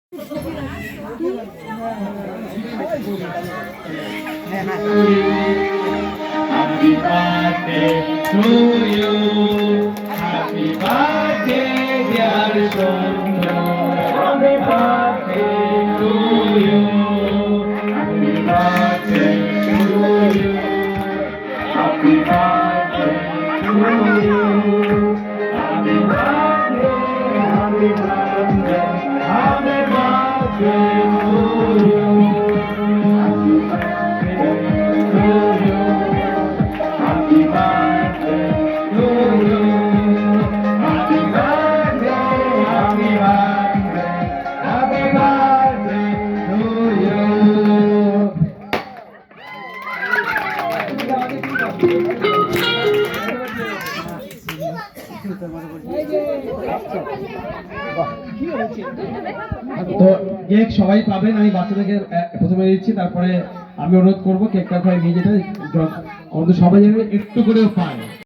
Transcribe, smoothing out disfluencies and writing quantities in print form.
Happy birthday to you. Happy birthday, dear Sundar. Happy birthday to you. Happy birthday to you. Happy birthday to you. Happy birthday, happy birthday, happy birthday to you. Happy birthday to you. Happy birthday to you. Happy birthday, happy birthday, happy birthday to you. তো cake সবাই পাবেন, আমি বাচ্চাদেরকে প্রথমে দিচ্ছি, তারপরে আমি অনুরোধ করবো কেকটা খাই নিয়ে যেতে, অন্তত সবাই যেন একটু করেও পায়।